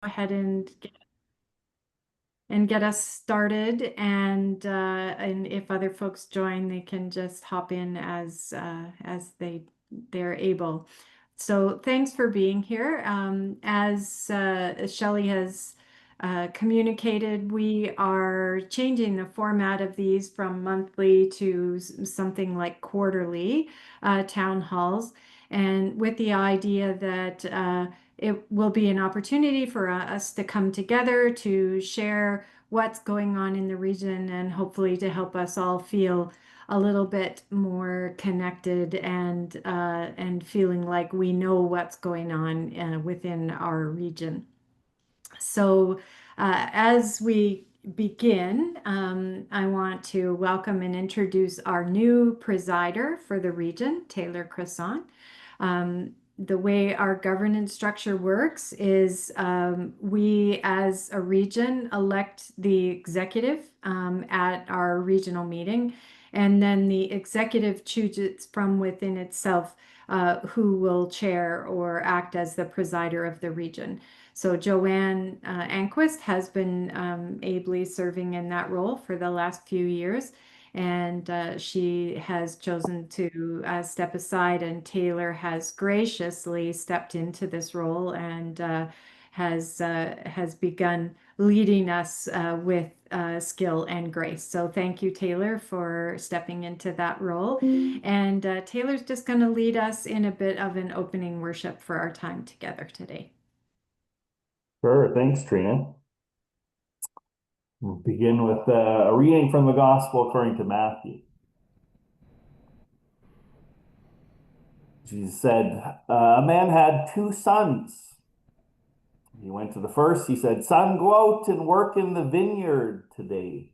ahead and get us started. And if other folks join, they can just hop in as they're able. So thanks for being here. As Shelley has communicated, we are changing the format of these from monthly to something like quarterly town halls, and with the idea that it will be an opportunity for us to come together to share what's going on in the region and hopefully to help us all feel a little bit more connected and feeling like we know what's going on within our region. So as we begin, I want to welcome and introduce our new presider for the region, Taylor Croissant. The way our governance structure works is we as a region elect the executive at our regional meeting, and then the executive chooses from within itself who will chair or act as the presider of the region. So Joanne Anquist has been ably serving in that role for the last few years, and she has chosen to step aside, and Taylor has graciously stepped into this role and has begun leading us with skill and grace. So thank you, Taylor, for stepping into that role. And Taylor's just going to lead us in a bit of an opening worship for our time together today. Sure, thanks, Treena. We'll begin with a reading from the Gospel according to Matthew. Jesus said, a man had two sons. He went to the first. He said, son, go out and work in the vineyard today.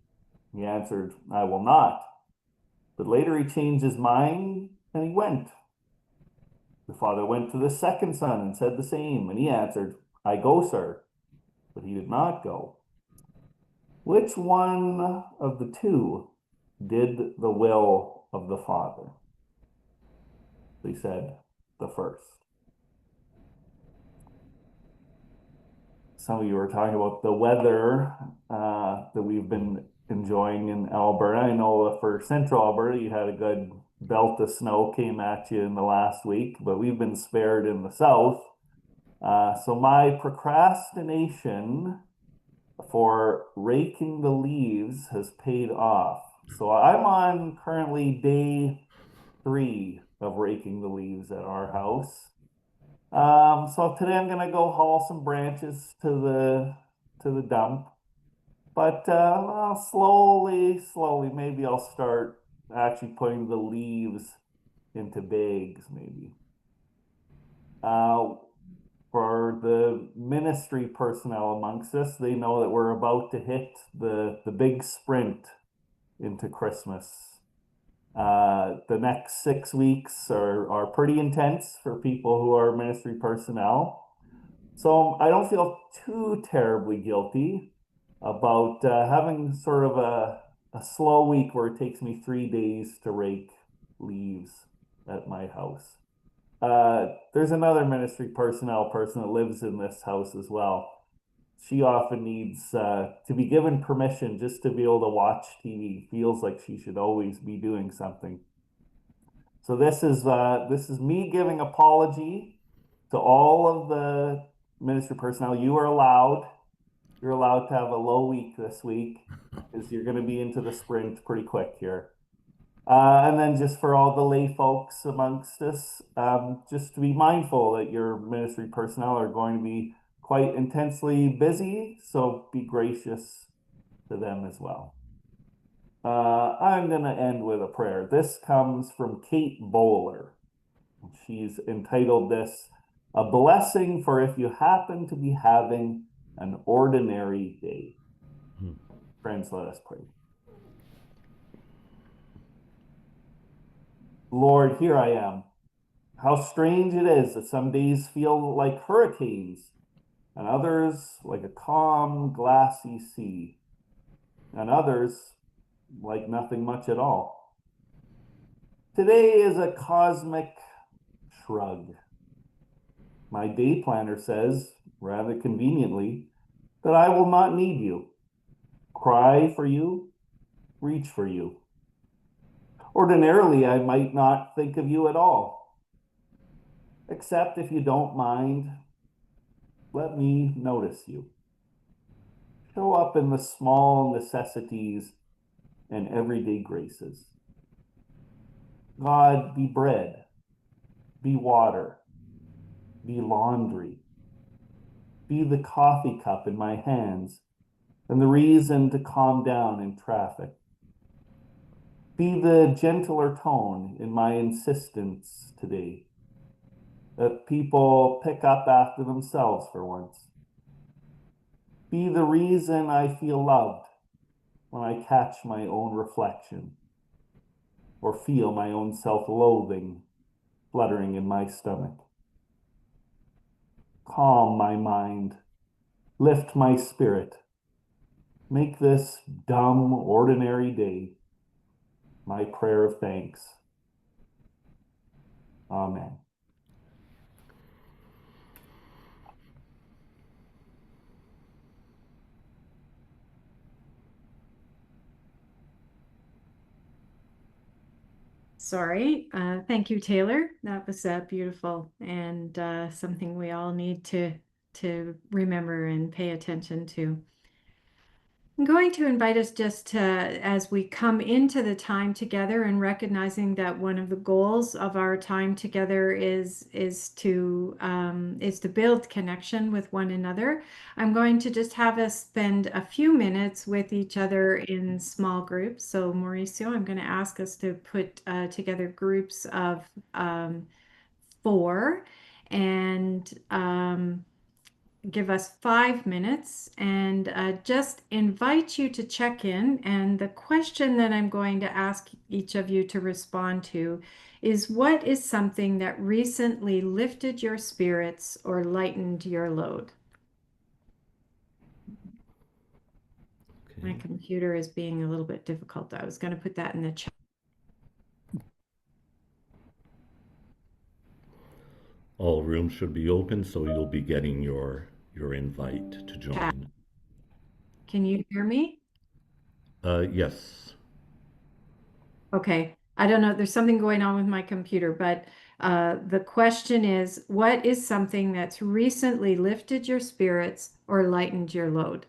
He answered, I will not. But later he changed his mind and he went. The father went to the second son and said the same. And he answered, I go, sir. But he did not go. Which one of the two did the will of the Father? They said, the first. Some of you were talking about the weather that we've been enjoying in Alberta. I know for central Alberta, you had a good belt of snow came at you in the last week, but we've been spared in the south. So my procrastination for raking the leaves has paid off. So I'm on currently day 3 of raking the leaves at our house. So today I'm gonna go haul some branches to the dump. But well, slowly, maybe I'll start actually putting the leaves into bags, maybe. For the ministry personnel amongst us, they know that we're about to hit the big sprint into Christmas. The next 6 weeks are pretty intense for people who are ministry personnel. So I don't feel too terribly guilty about having sort of a slow week where it takes me 3 days to rake leaves at my house. There's another ministry personnel person that lives in this house as well. She often needs to be given permission just to be able to watch TV. Feels like she should always be doing something. So this is me giving apology to all of the ministry personnel. You're allowed to have a low week this week because you're going to be into the sprint pretty quick here. And then just for all the lay folks amongst us, just to be mindful that your ministry personnel are going to be quite intensely busy, so be gracious to them as well. I'm going to end with a prayer. This comes from Kate Bowler. She's entitled this, A Blessing for If You Happen to Be Having an Ordinary Day. Friends, let us pray. Lord, here I am. How strange it is that some days feel like hurricanes, and others like a calm, glassy sea, and others like nothing much at all. Today is a cosmic shrug. My day planner says rather conveniently, that I will not need you, cry for you, reach for you. Ordinarily, I might not think of you at all, except if you don't mind, let me notice you. Show up in the small necessities and everyday graces. God, be bread, be water, be laundry, be the coffee cup in my hands and the reason to calm down in traffic. Be the gentler tone in my insistence today, that people pick up after themselves for once. Be the reason I feel loved when I catch my own reflection or feel my own self-loathing fluttering in my stomach. Calm my mind, lift my spirit, make this dumb, ordinary day my prayer of thanks. Amen. Sorry. Thank you, Taylor. That was beautiful and something we all need to remember and pay attention to. I'm going to invite us just to, as we come into the time together and recognizing that one of the goals of our time together is to build connection with one another. I'm going to just have us spend a few minutes with each other in small groups. So Mauricio, I'm going to ask us to put together groups of 4 and give us 5 minutes and just invite you to check in. And the question that I'm going to ask each of you to respond to is, what is something that recently lifted your spirits or lightened your load? My Okay. computer is being a little bit difficult. I was going to put that in the chat. All rooms should be open, so you'll be getting your invite to join. Can you hear me? Yes. Okay, I don't know. There's something going on with my computer, but the question is, what is something that's recently lifted your spirits or lightened your load?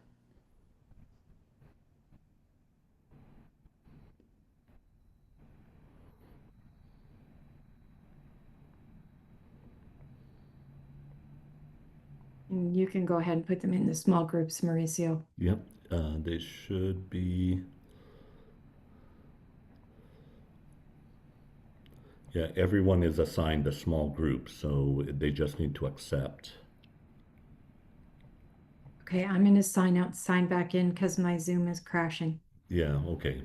And you can go ahead and put them in the small groups, Mauricio. Yep. They should be. Yeah, everyone is assigned a small group, so they just need to accept. Okay, I'm going to sign back in because my Zoom is crashing. Yeah, okay.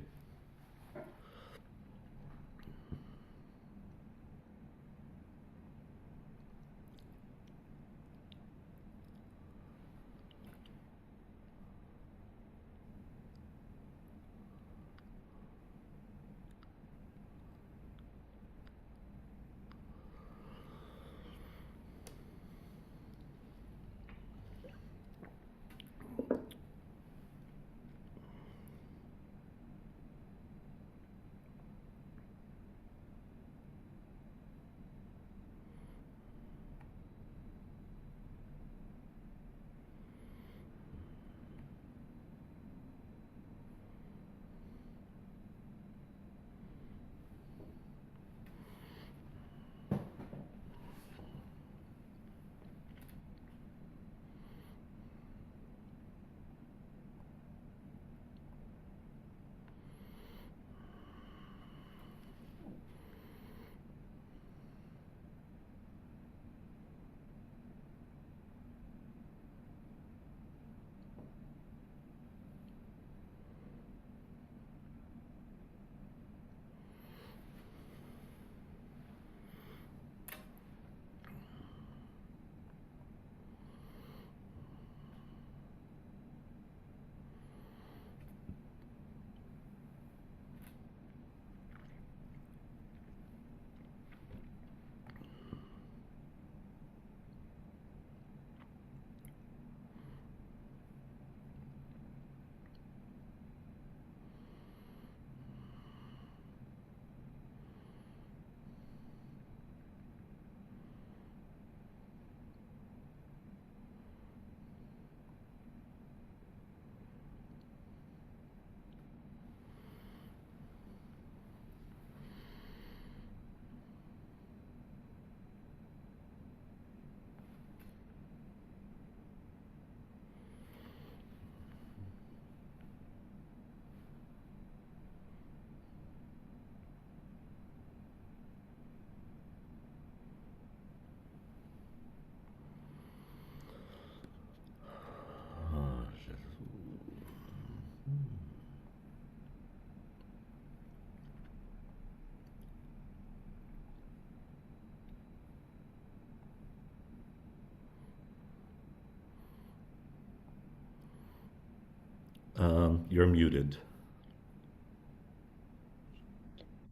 You're muted.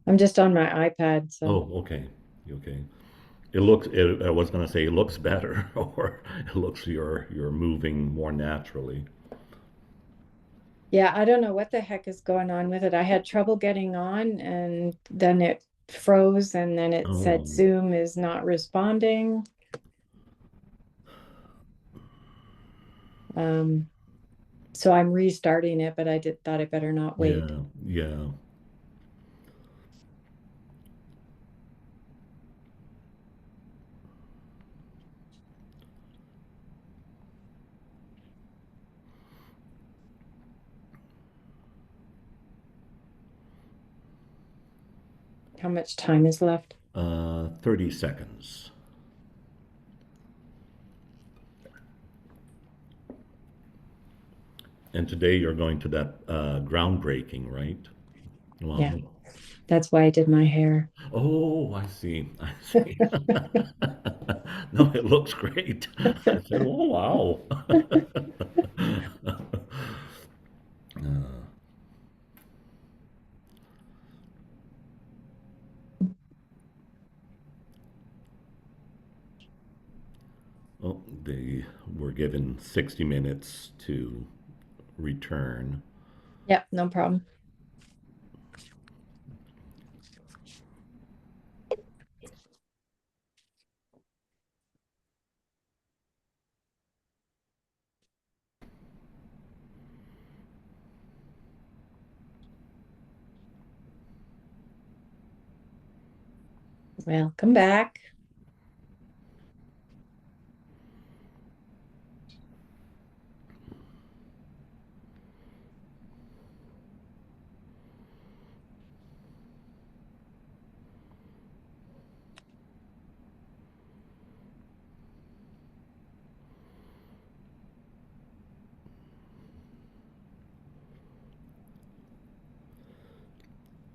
I'm just on my iPad, so Oh, okay. Okay. It looks, I was going to say it looks better, or it looks you're moving more naturally. yeah, I don't know what the heck is going on with it. I had trouble getting on and then it froze and then it said Oh, Zoom is not responding. Um, so I'm restarting it, but I thought I better not wait. yeah, yeah. How much time is left? 30 seconds. And today you're going to that groundbreaking, right? Yeah, Wow. that's why I did my hair. Oh, I see. I see. No, it looks great. I said, oh, wow. Oh, they were given 60 minutes to return. Yeah, no problem. Welcome back.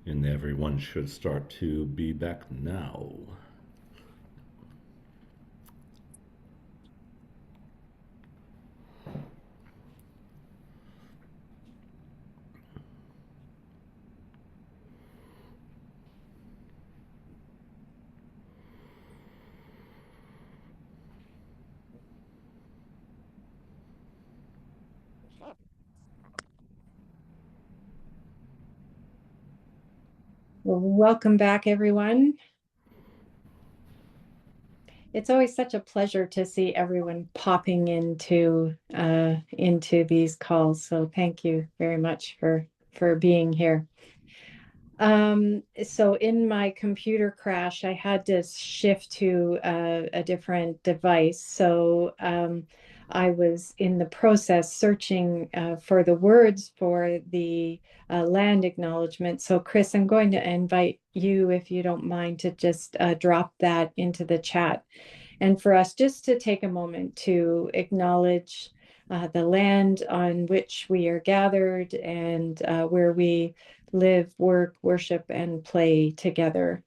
And everyone should start to be back now. Well, welcome back, everyone. It's always such a pleasure to see everyone popping into these calls. So thank you very much for being here. So in my computer crash, I had to shift to a different device. So I was in the process searching for the words for the land acknowledgement. So Chris, I'm going to invite you, if you don't mind, to just drop that into the chat. And for us just to take a moment to acknowledge the land on which we are gathered and where we live, work, worship, and play together.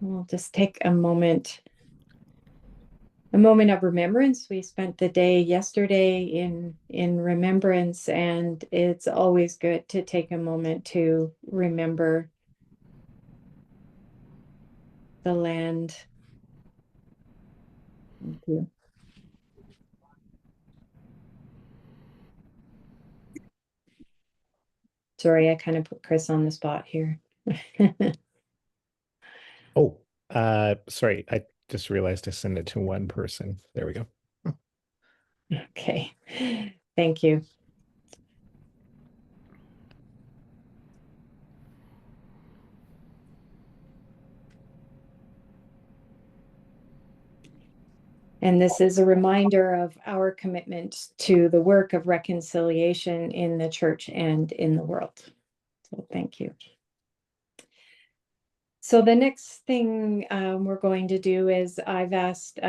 We'll just take a moment of remembrance. We spent the day yesterday in remembrance, and it's always good to take a moment to remember the land. Thank you. Sorry, I kind of put Chris on the spot here. Oh, sorry. I just realized I sent it to one person. There we go. Okay, thank you. And this is a reminder of our commitment to the work of reconciliation in the church and in the world. So thank you. So the next thing we're going to do is I've asked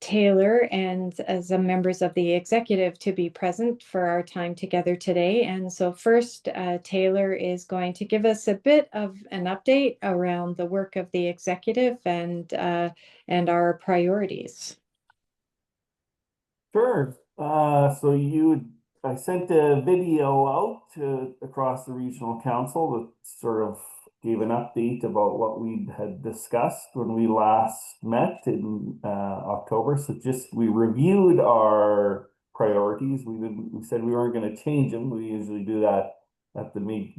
Taylor and some members of the executive to be present for our time together today. And so first, Taylor is going to give us a bit of an update around the work of the executive and our priorities. Sure. So you I sent a video out across the regional council that sort of gave an update about what we had discussed when we last met in October. So we reviewed our priorities. We said we weren't going to change them. We usually do that at the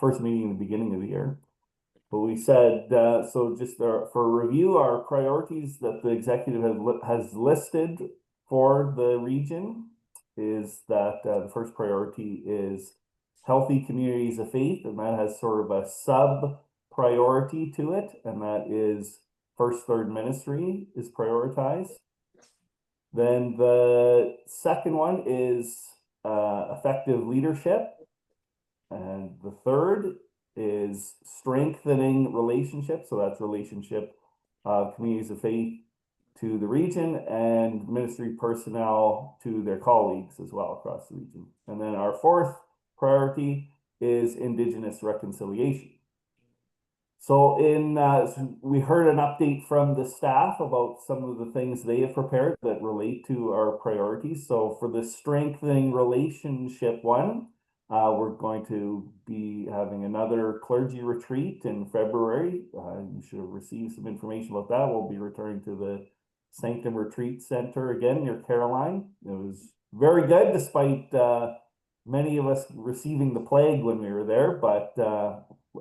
first meeting in the beginning of the year. But we said, so just for review, our priorities that the executive has listed for the region is that the first priority is healthy communities of faith, and that has sort of a sub priority to it, and that is first, third ministry is prioritized. Then the second one is effective leadership, and the third is strengthening relationships. So that's relationship communities of faith to the region and ministry personnel to their colleagues as well across the region. And then our fourth priority is Indigenous reconciliation. So we heard an update from the staff about some of the things they have prepared that relate to our priorities. So for the strengthening relationship one, we're going to be having another clergy retreat in February. You should have received some information about that. We'll be returning to the Sanctum Retreat Center again near Caroline. It was very good, despite many of us receiving the plague when we were there, but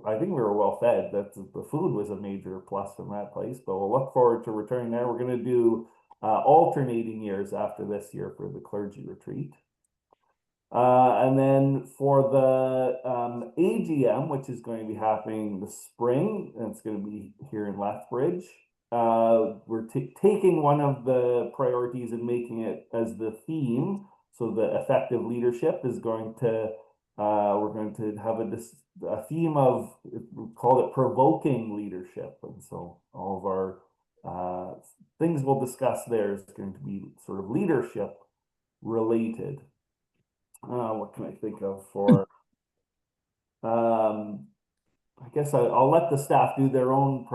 I think we were well fed. The food was a major plus from that place, but we'll look forward to returning there. We're going to do alternating years after this year for the clergy retreat. And then for the AGM, which is going to be happening this spring, and it's going to be here in Lethbridge, we're taking one of the priorities and making it as the theme. So the effective leadership is going to, we're going to have a theme of, we call it provoking leadership. And so all of our things we'll discuss there is going to be sort of leadership related. What can I think of for, I guess I'll let the staff do their own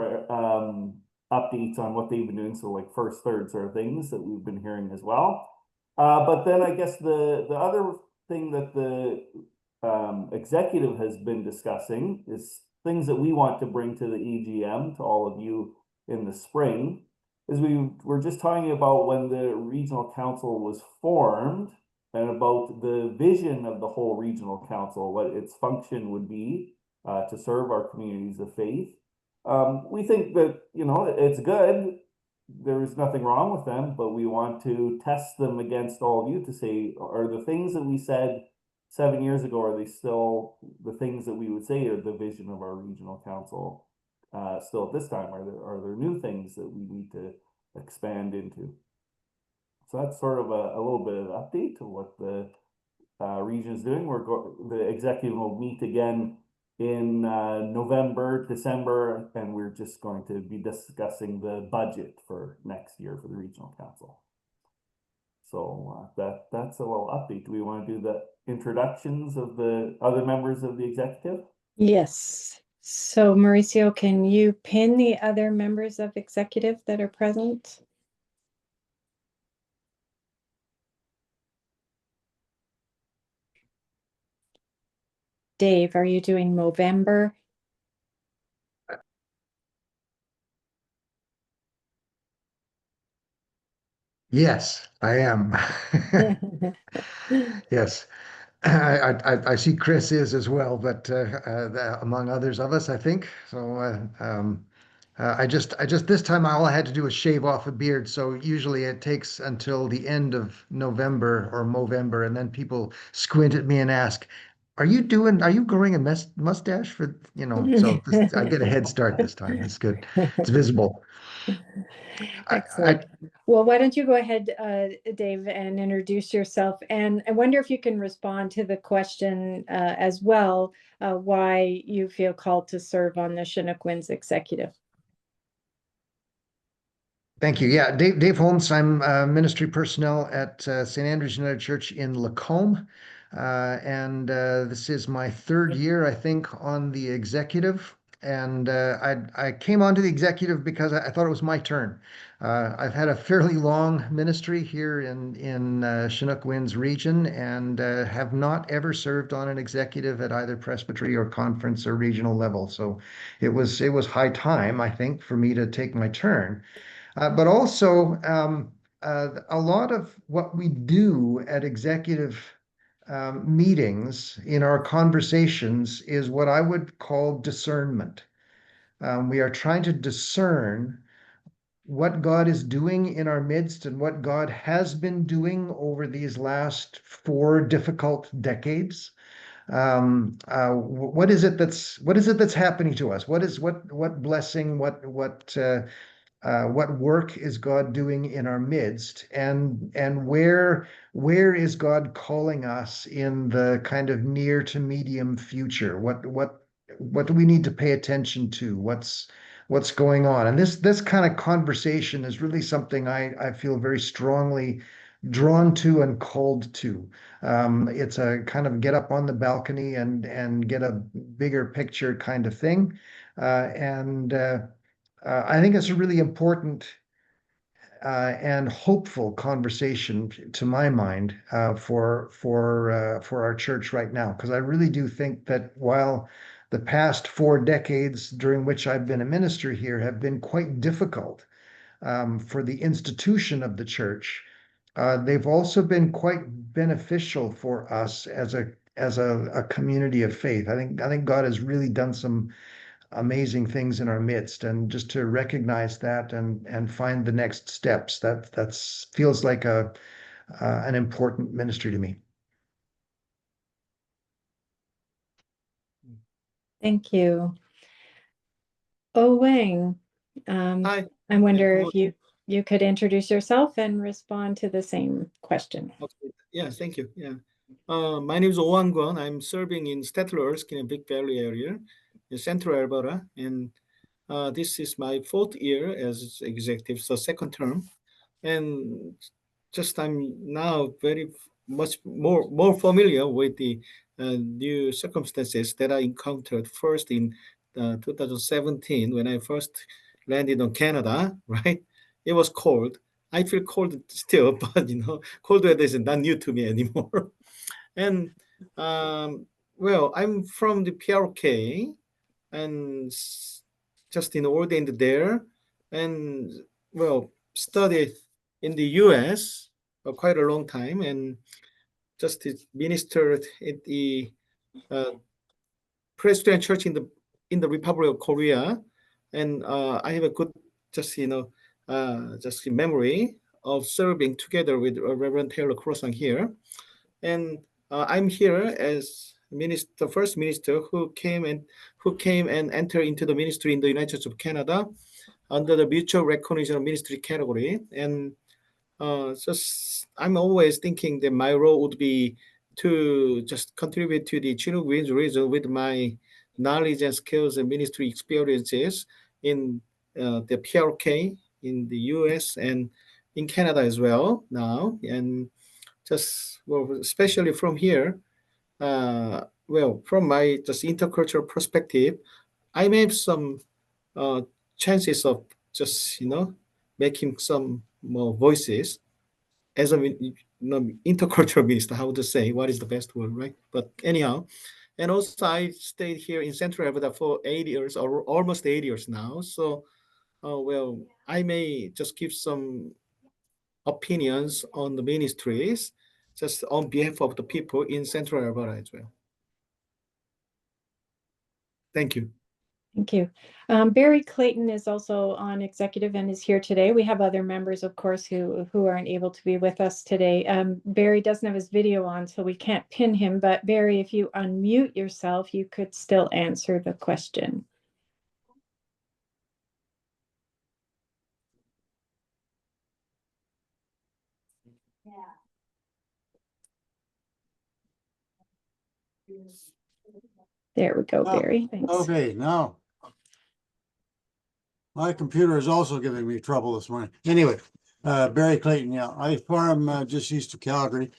updates on what they've been doing. So like first, third sort of things that we've been hearing as well. But then I guess the other thing that the executive has been discussing is things that we want to bring to the EGM, to all of you in the spring, is we were just talking about when the regional council was formed and about the vision of the whole regional council, what its function would be to serve our communities of faith. We think that, you know, it's good. There's nothing wrong with them, but we want to test them against all of you to say, are the things that we said 7 years ago, are they still the things that we would say are the vision of our regional council still at this time? Are there new things that we need to expand into? So that's sort of a little bit of an update to what the region is doing. The executive will meet again in November, December, and we're just going to be discussing the budget for next year for the regional council. So that's a little update. Do we want to do the introductions of the other members of the executive? Yes. So Mauricio, can you pin the other members of executive that are present? Dave, are you doing Movember? Yes, I am. Yes, I see Chris is as well, but among others of us, I think. So I just this time all I had to do was shave off a beard. So usually it takes until the end of November or Movember, and then people squint at me and ask, are you growing a mustache for, you know, so I get a head start this time. It's good. It's visible. Excellent. Well, why don't you go ahead, Dave, and introduce yourself. And I wonder if you can respond to the question as well, why you feel called to serve on the Chinook Winds Executive. Thank you. Yeah, Dave Holmes. I'm ministry personnel at St. Andrew's United Church in Lacombe. And this is my third year, I think, on the executive. I came onto the executive because I thought it was my turn. I've had a fairly long ministry here in Chinook Winds region and have not ever served on an executive at either presbytery or conference or regional level. So it was high time, I think, for me to take my turn. But also, a lot of what we do at executive meetings in our conversations is what I would call discernment. We are trying to discern what God is doing in our midst and what God has been doing over these last 4 difficult decades. What is it that's happening to us? What blessing, what work is God doing in our midst, and where is God calling us in the kind of near to medium future? What do we need to pay attention to? What's going on? And this kind of conversation is really something I feel very strongly drawn to and called to. It's a kind of get up on the balcony and get a bigger picture kind of thing. And I think it's a really important and hopeful conversation, to my mind, for our church right now. Because I really do think that while the past 4 decades during which I've been a minister here have been quite difficult for the institution of the church, they've also been quite beneficial for us as a community of faith. I think God has really done some amazing things in our midst, and just to recognize that and find the next steps, that's feels like an important ministry to me. Thank you. Oh, Wang, Hi. I wonder Hello. if you could introduce yourself and respond to the same question. Okay. Yeah, thank you. Yeah. My name is Owan Kwon. I'm serving in Statler in a Big Valley area in Central Alberta, and this is my 4th year as executive, so 2nd term, and just I'm now very much more familiar with the new circumstances that I encountered first in 2017 when I first landed on Canada. Right, it was cold. I feel cold still, but cold weather is not new to me anymore. And well, I'm from the PRK and just ordained there, and well, studied in the US for quite a long time, and just ministered at the Presbyterian Church in the Republic of Korea, and I have a good just memory of serving together with Reverend Taylor Croissant here, and I'm here as the first minister who came and entered into the ministry in the United States of Canada under the mutual recognition of ministry category. And just I'm always thinking that my role would be to just contribute to the Chinook Winds region with my knowledge and skills and ministry experiences in the PRK in the US and in Canada as well now. And just, well, especially from here, well, from my just intercultural perspective, I may have some chances of just, making some more voices as a intercultural minister. How to say, what is the best word, right? But anyhow, and also I stayed here in Central Alberta for 8 years or almost 8 years now. So, well, I may just give some opinions on the ministries just on behalf of the people in Central Alberta as well. Thank you. Thank you. Barry Clayton is also on executive and is here today. We have other members, of course, who aren't able to be with us today. Barry doesn't have his video on, so we can't pin him. But Barry, if you unmute yourself, you could still answer the question. There we go, Barry. Thanks. Okay, now my computer is also giving me trouble this morning. Anyway, Barry Clayton, yeah, I farm just east of Calgary.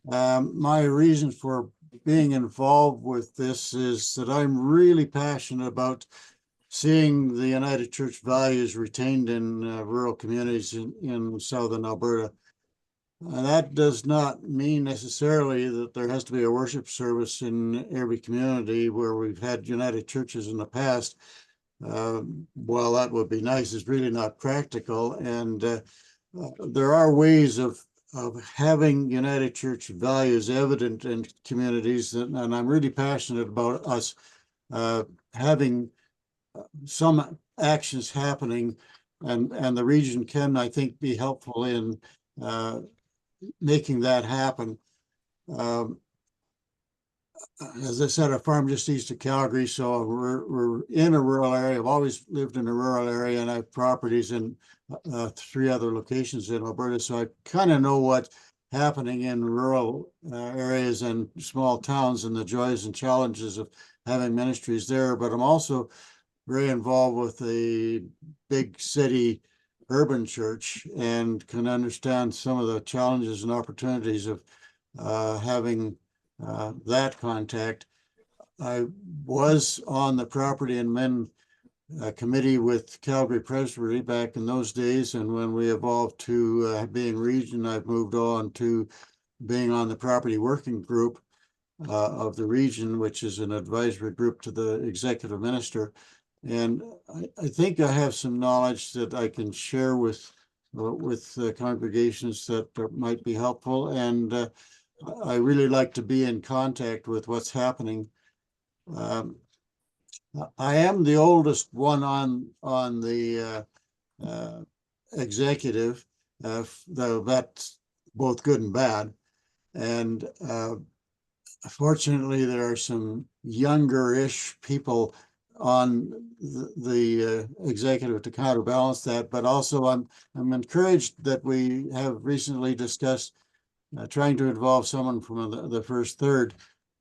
My reason for being involved with this is that I'm really passionate about seeing the United Church values retained in rural communities in southern Alberta. And that does not mean necessarily that there has to be a worship service in every community where we've had United Churches in the past. While that would be nice, it's really not practical. And there are ways of having United Church values evident in communities, and I'm really passionate about us having some actions happening, and the region can, I think, be helpful in making that happen. As I said, I farm just east of Calgary, so we're in a rural area. I've always lived in a rural area, and I have properties in 3 other locations in Alberta, so I kind of know what's happening in rural areas and small towns and the joys and challenges of having ministries there. But I'm also very involved with the big city urban church and can understand some of the challenges and opportunities of having that contact. I was on the property and men committee with Calgary Presbytery back in those days, and when we evolved to being region, I've moved on to being on the property working group of the region, which is an advisory group to the executive minister. And I think I have some knowledge that I can share with congregations that might be helpful. And I really like to be in contact with what's happening. I am the oldest one on the executive, though that's both good and bad. And fortunately, there are some younger-ish people on the executive to counterbalance that. But also, I'm encouraged that we have recently discussed trying to involve someone from the first third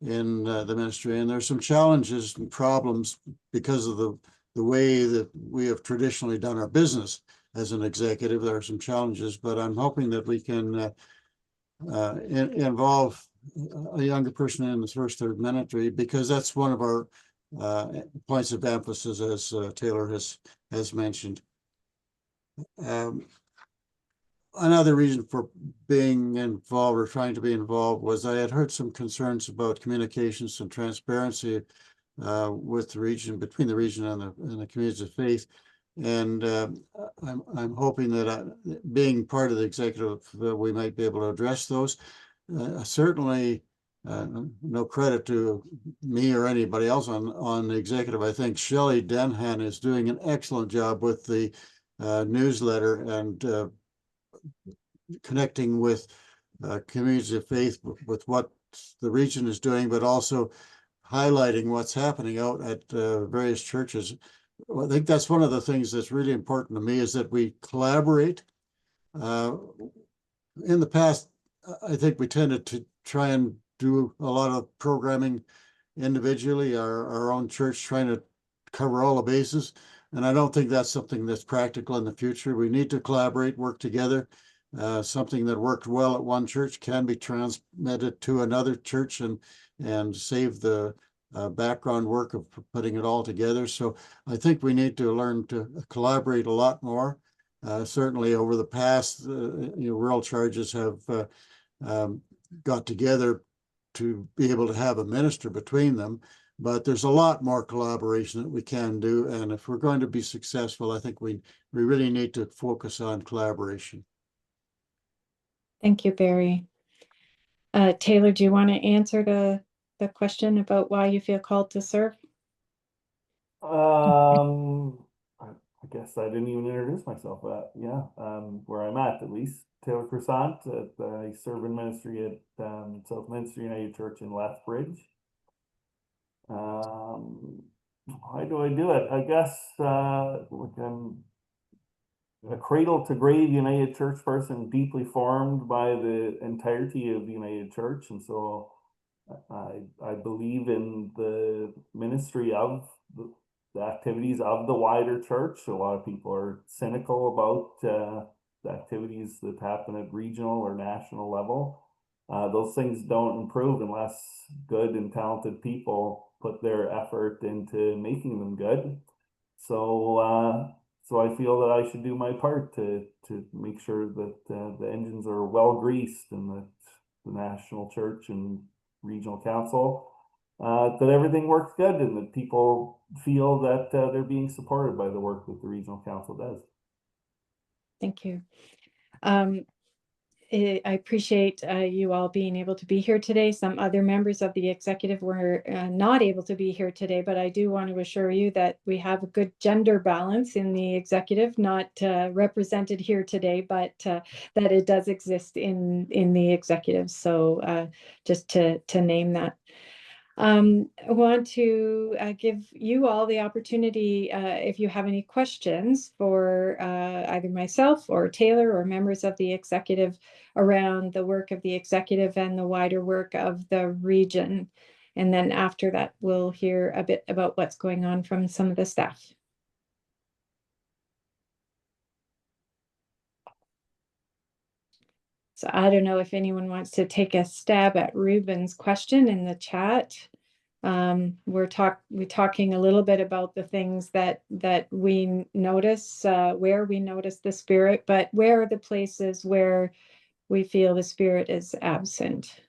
in the ministry. And there's some challenges and problems because of the way that we have traditionally done our business as an executive. There are some challenges, but I'm hoping that we can involve a younger person in the first third ministry, because that's one of our points of emphasis, as Taylor has mentioned. Another reason for being involved or trying to be involved was I had heard some concerns about communications and transparency with the region, between the region and the communities of faith. And I'm hoping that being part of the executive, we might be able to address those. Certainly, no credit to me or anybody else on the executive. I think Shelley Denhan is doing an excellent job with the newsletter and connecting with communities of faith with what the region is doing, but also highlighting what's happening out at various churches. I think that's one of the things that's really important to me, is that we collaborate. In the past, I think we tended to try and do a lot of programming individually, our own church trying to cover all the bases. And I don't think that's something that's practical in the future. We need to collaborate, work together. Something that worked well at one church can be transmitted to another church and save the background work of putting it all together. So I think we need to learn to collaborate a lot more. Certainly over the past, rural charges have got together to be able to have a minister between them, but there's a lot more collaboration that we can do. And if we're going to be successful, I think we really need to focus on collaboration. Thank you, Barry. Taylor, do you want to answer the question about why you feel called to serve? I guess I didn't even introduce myself. Where I'm at least. Taylor Croissant. I serve in ministry at South Ministry United Church in Lethbridge. Why do I do it? I guess I'm a cradle to grave United Church person, deeply formed by the entirety of United Church, and so I believe in the ministry of the activities of the wider church. A lot of people are cynical about the activities that happen at regional or national level. Those things don't improve unless good and talented people put their effort into making them good. So I feel that I should do my part to make sure that the engines are well greased and that the national church and regional council that everything works good and that people feel that they're being supported by the work that the regional council does. Thank you. I appreciate you all being able to be here today. Some other members of the executive were not able to be here today, but I do want to assure you that we have a good gender balance in the executive, not represented here today, but that it does exist in the executive. So just to name that. I want to give you all the opportunity, if you have any questions for either myself or Taylor or members of the executive around the work of the executive and the wider work of the region. And then after that, we'll hear a bit about what's going on from some of the staff. So I don't know if anyone wants to take a stab at Ruben's question in the chat. We're talking a little bit about the things that we notice, where we notice the spirit, but where are the places where we feel the spirit is absent?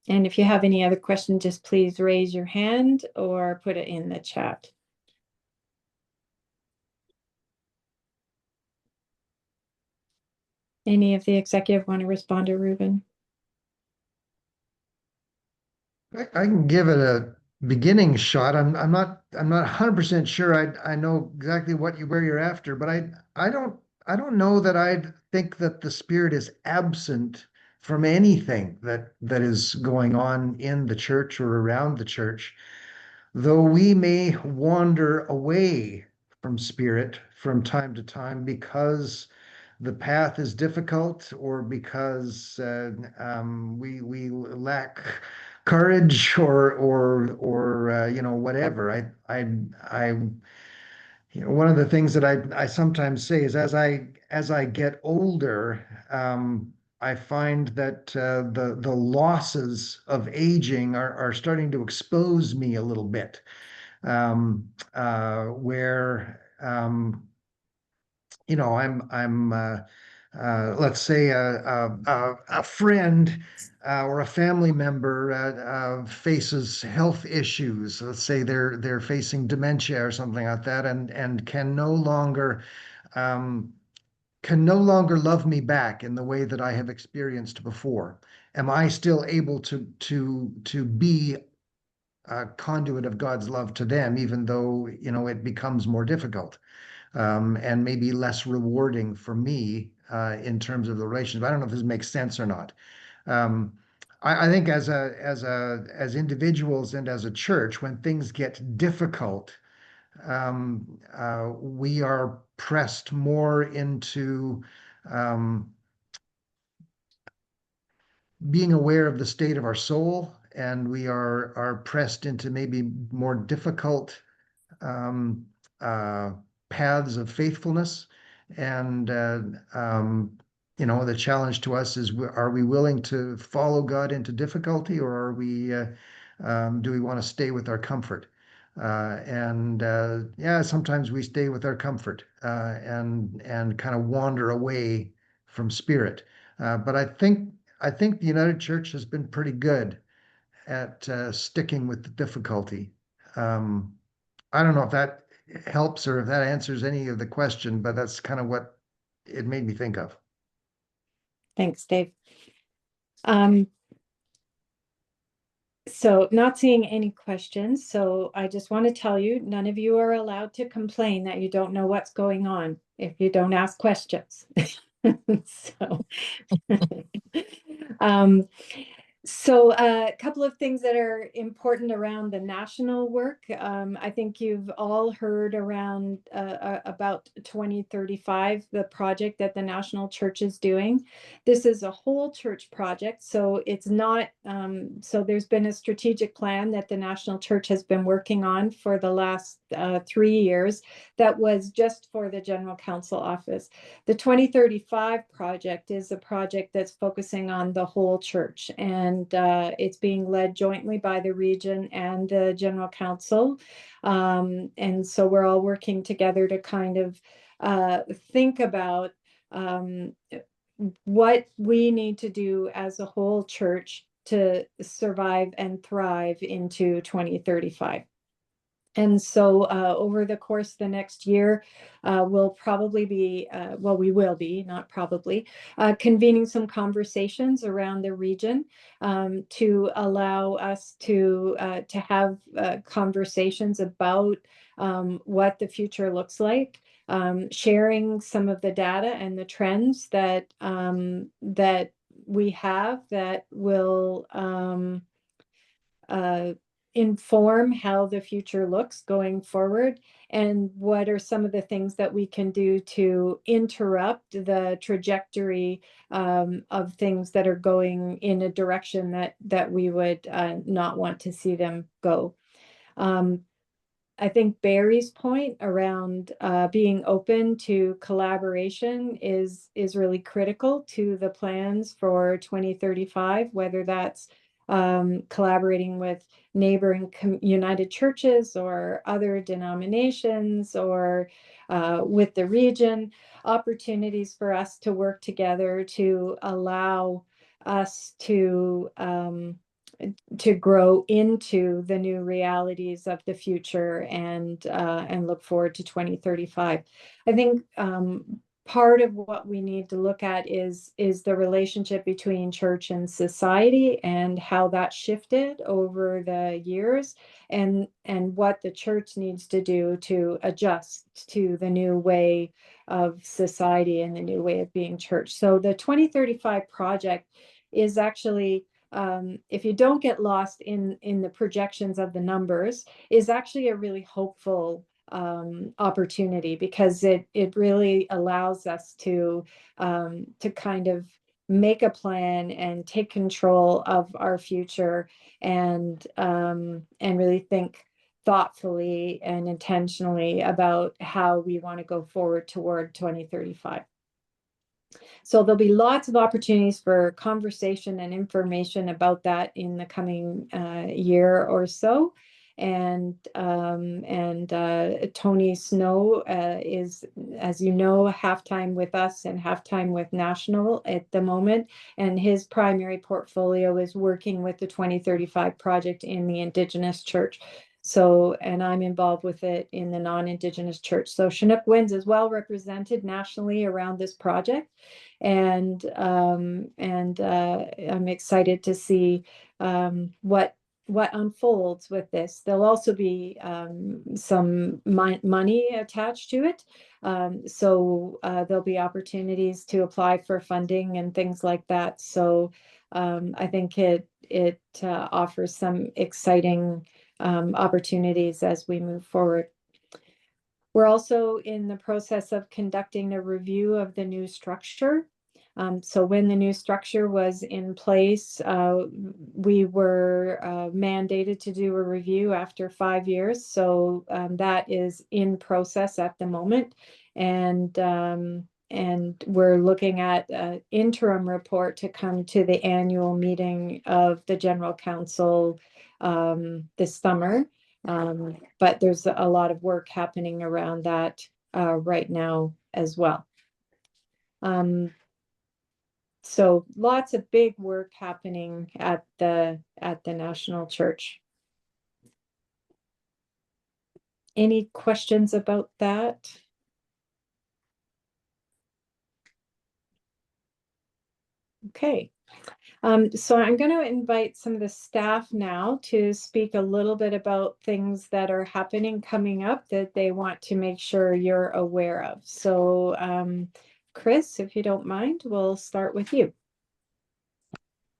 And if you have any other questions, just please raise your hand or put it in the chat. Any of the executive want to respond to Ruben? I can give it a beginning shot. I'm not 100% sure I know exactly where you're after, but I don't know that I'd think that the spirit is absent from anything that is going on in the church or around the church, though we may wander away from spirit from time to time because the path is difficult or because we lack courage or you know, whatever. I you know, one of the things that I sometimes say is as I get older, I find that the losses of aging are starting to expose me a little bit, where you know, let's say a friend or a family member faces health issues. Let's say they're facing dementia or something like that, and um, can no longer love me back in the way that I have experienced before. Am I still able to be a conduit of God's love to them, even though, you know, it becomes more difficult? And maybe less rewarding for me in terms of the relationship. I don't know if this makes sense or not. Um, I think as individuals and as a church, when things get difficult, we are pressed more into being aware of the state of our soul, and we are pressed into maybe more difficult um, uh, paths of faithfulness. And, you know, the challenge to us is, are we willing to follow God into difficulty, or are we, do we want to stay with our comfort? Yeah, sometimes we stay with our comfort and kind of wander away from spirit. But I think the United Church has been pretty good at sticking with the difficulty. Um, I don't know if that helps or if that answers any of the question, but that's kind of what it made me think of. Thanks, Dave. So not seeing any questions. So I just want to tell you, none of you are allowed to complain that you don't know what's going on if you don't ask questions. So, So a couple of things that are important around the national work. I think you've all heard around about 2035, the project that the National Church is doing. This is a whole church project, so it's not, so there's been a strategic plan that the National Church has been working on for the last 3 years that was just for the General Council office. The 2035 project is a project that's focusing on the whole church, and it's being led jointly by the region and the General Council. And so we're all working together to kind of think about what we need to do as a whole church to survive and thrive into 2035. And so over the course of the next year, we'll probably be, well, we will be, not probably, convening some conversations around the region to allow us to have conversations about what the future looks like, sharing some of the data and the trends that that we have that will inform how the future looks going forward, and what are some of the things that we can do to interrupt the trajectory of things that are going in a direction that we would not want to see them go. I think Barry's point around being open to collaboration is really critical to the plans for 2035, whether that's collaborating with neighboring United Churches or other denominations, or with the region, opportunities for us to work together to allow us to grow into the new realities of the future and look forward to 2035. I think part of what we need to look at is the relationship between church and society and how that shifted over the years, and what the church needs to do to adjust to the new way of society and the new way of being church. So the 2035 project is actually, if you don't get lost in the projections of the numbers, is actually a really hopeful opportunity, because it really allows us to kind of make a plan and take control of our future, and really think thoughtfully and intentionally about how we want to go forward toward 2035. So there'll be lots of opportunities for conversation and information about that in the coming year or so. And Tony Snow is, as you know, halftime with us and halftime with National at the moment. And his primary portfolio is working with the 2035 project in the Indigenous Church. So, and I'm involved with it in the non-Indigenous church. So Chinook Winds is well represented nationally around this project. And I'm excited to see what unfolds with this. There'll also be some money attached to it. So there'll be opportunities to apply for funding and things like that. So I think it offers some exciting opportunities as we move forward. We're also in the process of conducting a review of the new structure. So when the new structure was in place, we were mandated to do a review after 5 years. So that is in process at the moment. And we're looking at an interim report to come to the annual meeting of the General Council this summer. But there's a lot of work happening around that right now as well. So lots of big work happening at the National Church. Any questions about that? Okay. So I'm going to invite some of the staff now to speak a little bit about things that are happening coming up that they want to make sure you're aware of. So Chris, if you don't mind, we'll start with you.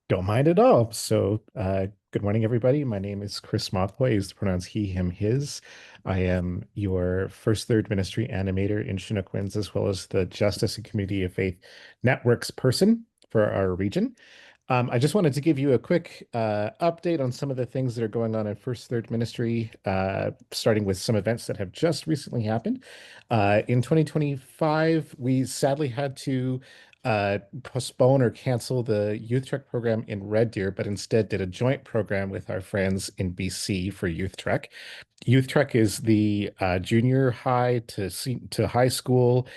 Don't mind at all. So, good morning, everybody. My name is Chris Mothway. Is the pronouns he, him, his. I am your First Third Ministry animator in Chinook, as well as the Justice and Community of Faith Networks person for our region. I just wanted to give you a quick update on some of the things that are going on in First Third Ministry, starting with some events that have just recently happened. In 2025, we sadly had to postpone or cancel the Youth Trek program in Red Deer, but instead did a joint program with our friends in BC for Youth Trek. Youth Trek is the junior high to high school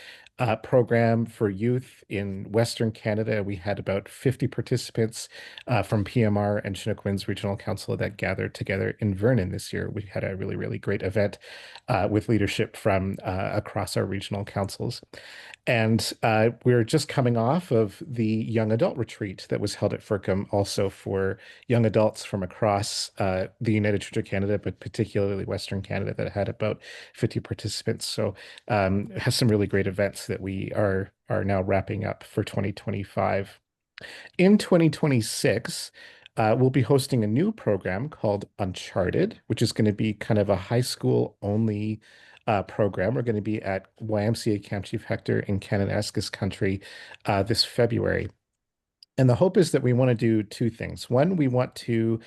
program for youth in Western Canada. We had about 50 participants from PMR and Chinook Winds Regional Council that gathered together in Vernon this year. We had a really, really great event with leadership from across our regional councils. And we're just coming off of the young adult retreat that was held at FERCM, also for young adults from across the United Church of Canada, but particularly Western Canada, that had about 50 participants. So has some really great events that we are now wrapping up for 2025. In 2026, we'll be hosting a new program called Uncharted, which is going to be kind of a high school only program. We're going to be at YMCA Camp Chief Hector in Kananaskis country this February. And the hope is that we want to do two things. One, we want to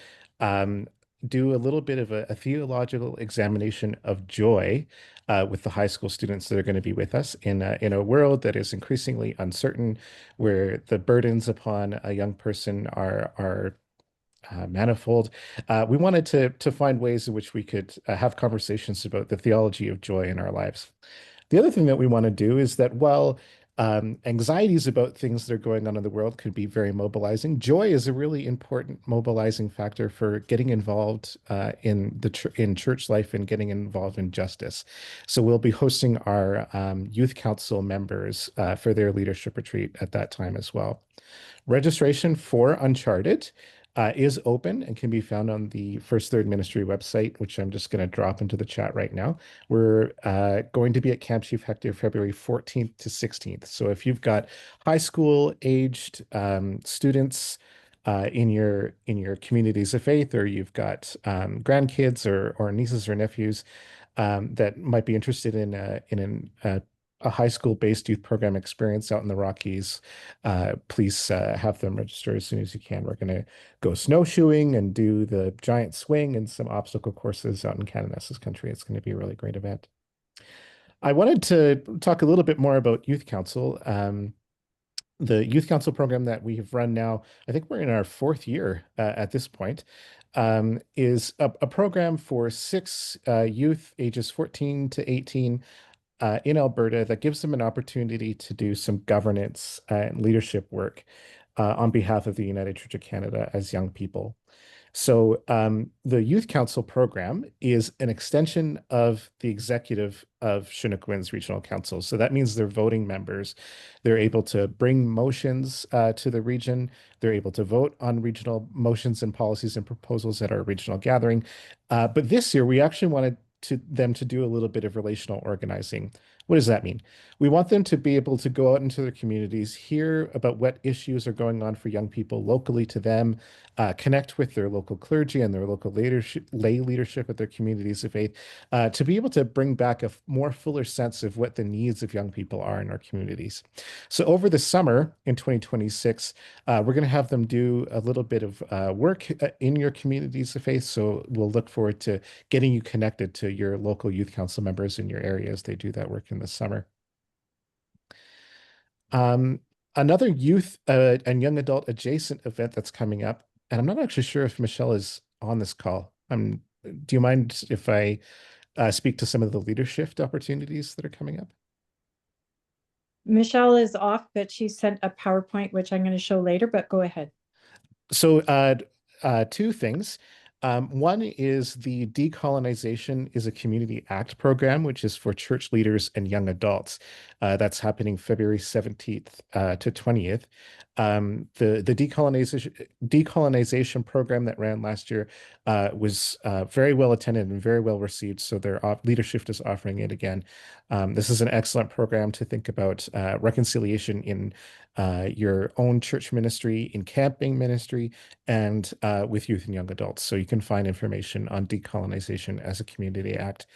do a little bit of a theological examination of joy with the high school students that are going to be with us in a world that is increasingly uncertain, where the burdens upon a young person are manifold. We wanted to find ways in which we could have conversations about the theology of joy in our lives. The other thing that we want to do is that while anxieties about things that are going on in the world could be very mobilizing, joy is a really important mobilizing factor for getting involved in church life and getting involved in justice. So we'll be hosting our youth council members for their leadership retreat at that time as well. Registration for Uncharted is open and can be found on the First Third Ministry website, which I'm just going to drop into the chat right now. We're going to be at Camp Chief Hector February 14th to 16th. So if you've got high school aged students in your communities of faith, or you've got grandkids or nieces or nephews that might be interested in a high school-based youth program experience out in the Rockies, please have them register as soon as you can. We're going to go snowshoeing and do the giant swing and some obstacle courses out in Kananaskis country. It's going to be a really great event. I wanted to talk a little bit more about Youth Council. The Youth Council program that we have run now, I think we're in our 4th year at this point, is a program for 6 youth ages 14 to 18 in Alberta that gives them an opportunity to do some governance and leadership work on behalf of the United Church of Canada as young people. So the Youth Council program is an extension of the executive of Chinook Winds Regional Council. So that means they're voting members. They're able to bring motions to the region. They're able to vote on regional motions and policies and proposals at our regional gathering. But this year, we actually wanted them to do a little bit of relational organizing. What does that mean? We want them to be able to go out into their communities, hear about what issues are going on for young people locally to them, connect with their local clergy and their local lay leadership at their communities of faith, to be able to bring back a more fuller sense of what the needs of young people are in our communities. So over the summer in 2026, we're going to have them do a little bit of work in your communities of faith. So we'll look forward to getting you connected to your local youth council members in your area as they do that work in the summer. Another youth and young adult adjacent event that's coming up, and I'm not actually sure if Michelle is on this call. Do you mind if I speak to some of the leadership opportunities that are coming up? Michelle is off, but she sent a PowerPoint, which I'm going to show later, but go ahead. So 2 things. One is the Decolonization is a Community Act program, which is for church leaders and young adults. That's happening February 17th to 20th. The decolonization program that ran last year was very well attended and very well received. So their leadership is offering it again. This is an excellent program to think about reconciliation in your own church ministry, in camping ministry, and with youth and young adults. So you can find information on decolonization as a community act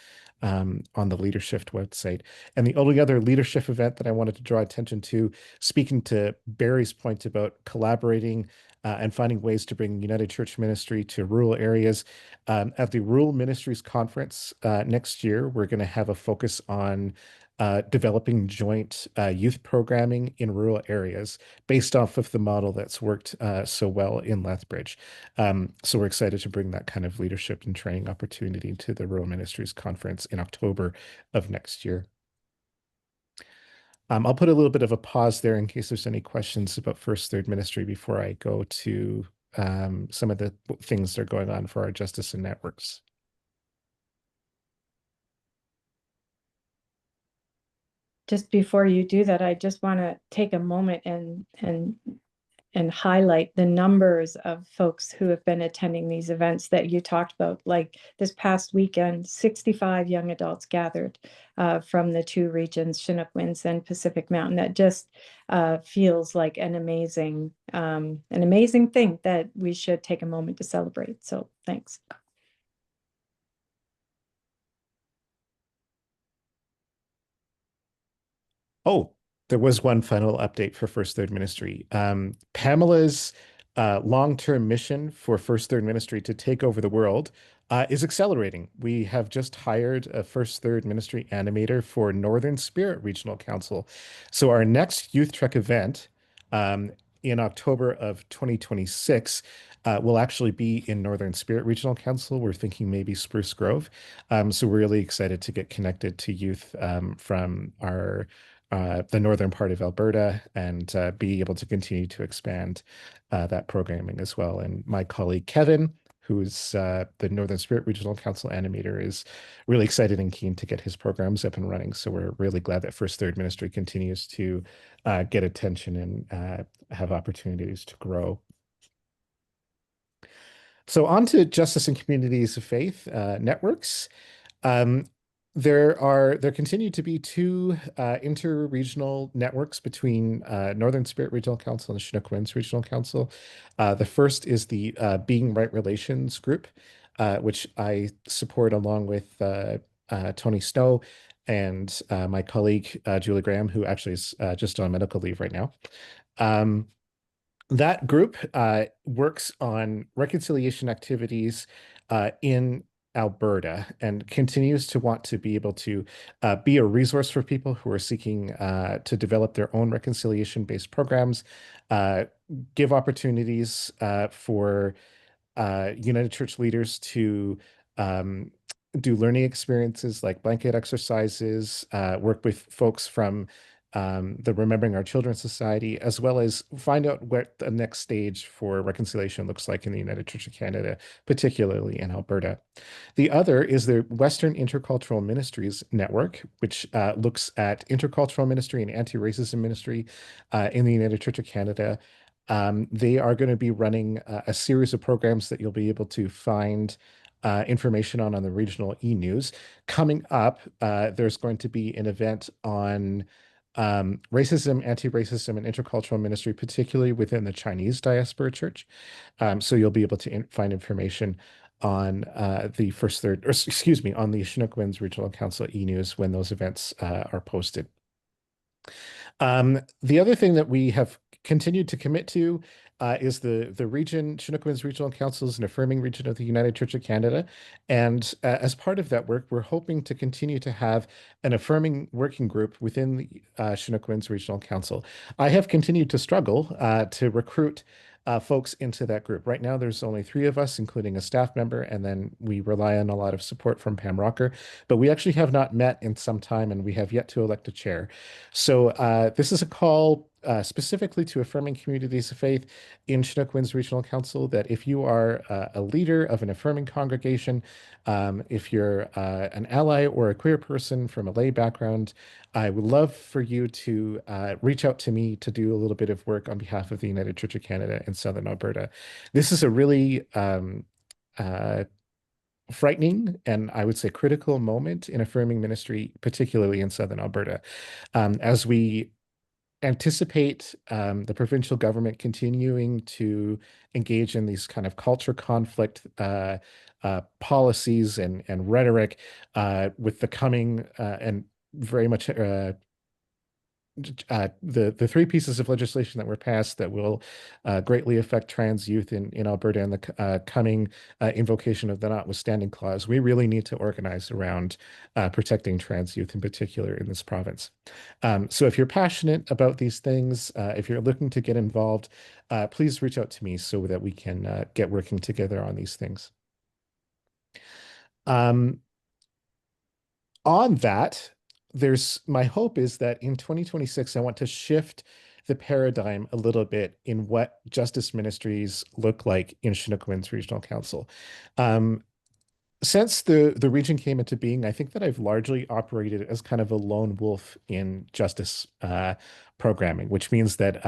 on the leadership website. And the only other leadership event that I wanted to draw attention to, speaking to Barry's point about collaborating and finding ways to bring United Church Ministry to rural areas. At the Rural Ministries Conference next year, we're going to have a focus on developing joint youth programming in rural areas based off of the model that's worked so well in Lethbridge. So we're excited to bring that kind of leadership and training opportunity to the Rural Ministries Conference in October of next year. I'll put a little bit of a pause there in case there's any questions about First Third Ministry before I go to some of the things that are going on for our justice and networks. Just before you do that, I just want to take a moment and highlight the numbers of folks who have been attending these events that you talked about. Like this past weekend, 65 young adults gathered from the two regions, Chinook Winds and Pacific Mountain. That just feels like an amazing thing that we should take a moment to celebrate. So thanks. Oh, there was one final update for First Third Ministry. Pamela's long-term mission for First Third Ministry to take over the world is accelerating. We have just hired a First Third Ministry animator for Northern Spirit Regional Council. So our next Youth Trek event in October of 2026 will actually be in Northern Spirit Regional Council. We're thinking maybe Spruce Grove. So we're really excited to get connected to youth from the northern part of Alberta and be able to continue to expand that programming as well. And my colleague Kevin, who's the Northern Spirit Regional Council animator, is really excited and keen to get his programs up and running. So we're really glad that First Third Ministry continues to get attention and have opportunities to grow. So on to Justice and Communities of Faith networks. There continue to be two inter-regional networks between Northern Spirit Regional Council and Chinook Winds Regional Council. The first is the Being Right Relations group, which I support along with Tony Snow and my colleague Julie Graham, who actually is just on medical leave right now. That group works on reconciliation activities in Alberta and continues to want to be able to be a resource for people who are seeking to develop their own reconciliation-based programs, give opportunities for United Church leaders to do learning experiences like blanket exercises, work with folks from the Remembering Our Children Society, as well as find out what the next stage for reconciliation looks like in the United Church of Canada, particularly in Alberta. The other is the Western Intercultural Ministries Network, which looks at intercultural ministry and anti-racism ministry in the United Church of Canada. They are going to be running a series of programs that you'll be able to find information on the regional e-news. Coming up, there's going to be an event on racism, anti-racism, and intercultural ministry, particularly within the Chinese diaspora church. So you'll be able to find information on on the Chinook Winds Regional Council e-news when those events are posted. The other thing that we have continued to commit to is the region. Chinook Winds Regional Council is an affirming region of the United Church of Canada. And as part of that work, we're hoping to continue to have an affirming working group within the Chinook Winds Regional Council. I have continued to struggle to recruit folks into that group. Right now, there's only 3 of us, including a staff member, and then we rely on a lot of support from Pam Rocker. But we actually have not met in some time, and we have yet to elect a chair. So this is a call specifically to affirming communities of faith in Chinook Winds Regional Council, that if you are a leader of an affirming congregation, if you're an ally or a queer person from a lay background, I would love for you to reach out to me to do a little bit of work on behalf of the United Church of Canada in Southern Alberta. This is a really uh, frightening and I would say critical moment in affirming ministry, particularly in Southern Alberta. As we anticipate the provincial government continuing to engage in these kind of culture conflict policies and rhetoric with the coming and very much the three pieces of legislation that were passed that will greatly affect trans youth in Alberta and the coming invocation of the notwithstanding clause. We really need to organize around protecting trans youth in particular in this province. So if you're passionate about these things, if you're looking to get involved, please reach out to me so that we can get working together on these things. On that, my hope is that in 2026, I want to shift the paradigm a little bit in what justice ministries look like in Chinook Winds Regional Council. Since the region came into being, I think that I've largely operated as kind of a lone wolf in justice programming, which means that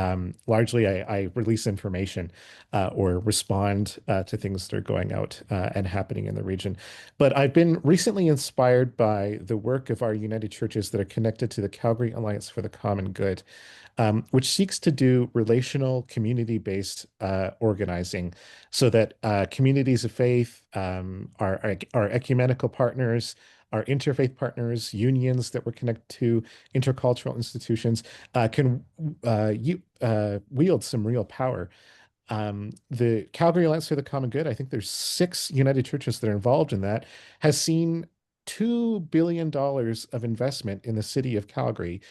largely I release information or respond to things that are going out and happening in the region. But I've been recently inspired by the work of our United Churches that are connected to the Calgary Alliance for the Common Good, which seeks to do relational, community-based organizing so that communities of faith, our ecumenical partners, our interfaith partners, unions that we're connected to, intercultural institutions, can wield some real power. The Calgary Alliance for the Common Good, I think there's 6 United Churches that are involved in that, has seen $2 billion of investment in the city of Calgary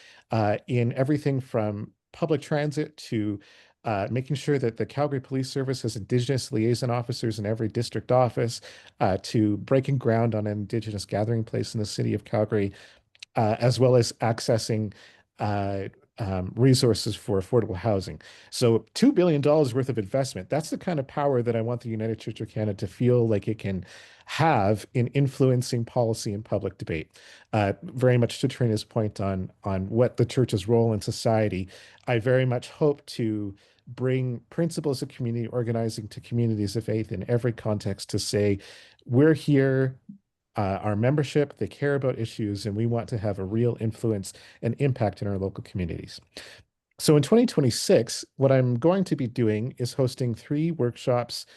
in everything from public transit to making sure that the Calgary Police Service has Indigenous liaison officers in every district office, to breaking ground on an Indigenous gathering place in the city of Calgary, as well as accessing uh, resources for affordable housing. So $2 billion worth of investment. That's the kind of power that I want the United Church of Canada to feel like it can have in influencing policy and public debate. Very much to Trina's point on what the church's role in society, I very much hope to bring principles of community organizing to communities of faith in every context to say, we're here, our membership, they care about issues, and we want to have a real influence and impact in our local communities. So in 2026, what I'm going to be doing is hosting 3 workshops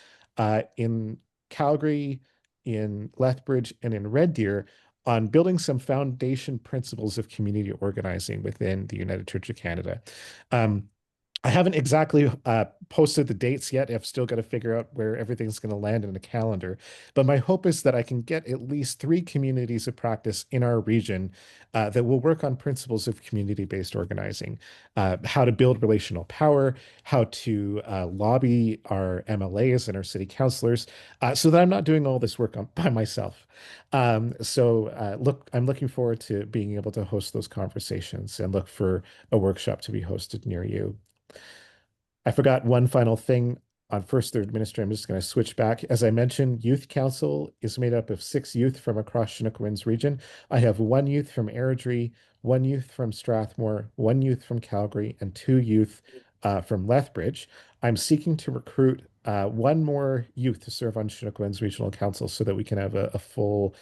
in Calgary, in Lethbridge, and in Red Deer on building some foundation principles of community organizing within the United Church of Canada. I haven't exactly posted the dates yet. I've still got to figure out where everything's going to land in the calendar. But my hope is that I can get at least 3 communities of practice in our region that will work on principles of community-based organizing, how to build relational power, how to lobby our MLAs and our city councilors, so that I'm not doing all this work by myself. I'm looking forward to being able to host those conversations and look for a workshop to be hosted near you. I forgot one final thing on First Third Ministry. I'm just going to switch back. As I mentioned, Youth Council is made up of 6 youth from across Chinook Winds region. I have 1 youth from Airdrie, 1 youth from Strathmore, 1 youth from Calgary, and 2 youth from Lethbridge. I'm seeking to recruit 1 more youth to serve on Chinook Winds Regional Council so that we can have a full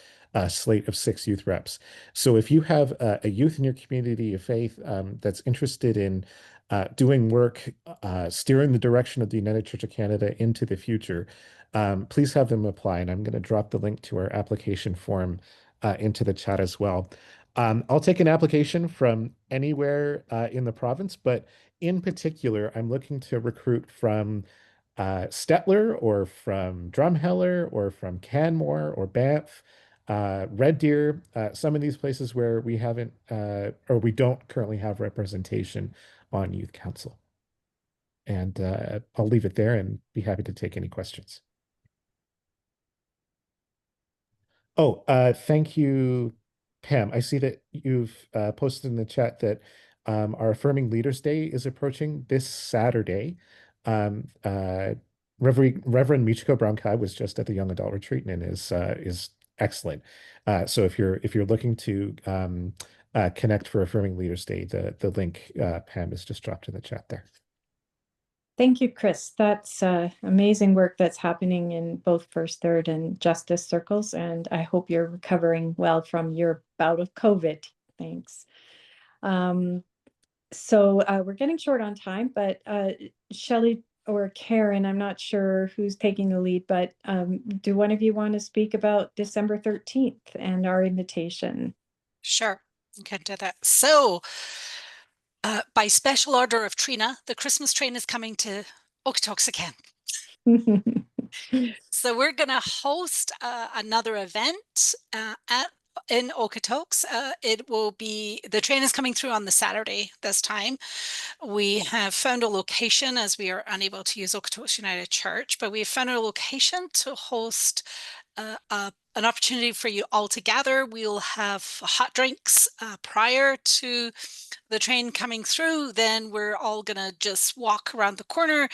slate of 6 youth reps. So if you have a youth in your community of faith that's interested in doing work, steering the direction of the United Church of Canada into the future, please have them apply. And I'm going to drop the link to our application form into the chat as well. I'll take an application from anywhere in the province, but in particular, I'm looking to recruit from Stettler or from Drumheller or from Canmore or Banff, Red Deer, some of these places where we haven't or we don't currently have representation on Youth Council. And I'll leave it there and be happy to take any questions. Oh, thank you, Pam. I see that you've posted in the chat that our Affirming Leaders Day is approaching this Saturday. Reverend Michiko Brown Kai was just at the Young Adult Retreat and is excellent. So if you're looking to connect for Affirming Leaders Day, the link Pam has just dropped in the chat there. Thank you, Chris. That's amazing work that's happening in both first, third, and justice circles. And I hope you're recovering well from your bout of COVID. Thanks. So we're getting short on time, but Shelley or Karen, I'm not sure who's taking the lead, but do one of you want to speak about December 13th and our invitation? Sure, you can do that. So by special order of Treena, the Christmas train is coming to Okotoks again. So we're going to host another event in Okotoks. It will be, the train is coming through on the Saturday this time. We have found a location, as we are unable to use Okotoks United Church, but we've found a location to host an opportunity for you all to gather. We'll have hot drinks prior to the train coming through. Then we're all gonna just walk around the corner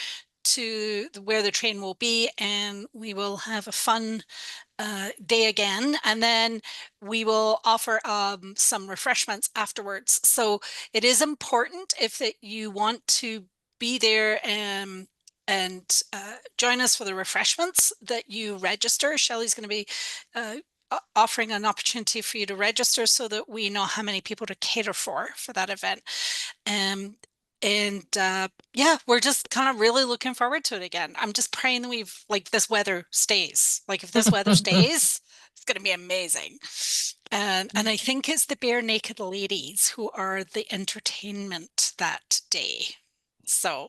to where the train will be, and we will have a fun day again. And then we will offer some refreshments afterwards. So it is important, if that you want to be there and join us for the refreshments, that you register. Shelley's going to be offering an opportunity for you to register so that we know how many people to cater for that event. Yeah, we're just kind of really looking forward to it again. I'm just praying that this weather stays. Like, if this weather stays, it's going to be amazing. And I think it's the Bare Naked Ladies who are the entertainment that day. So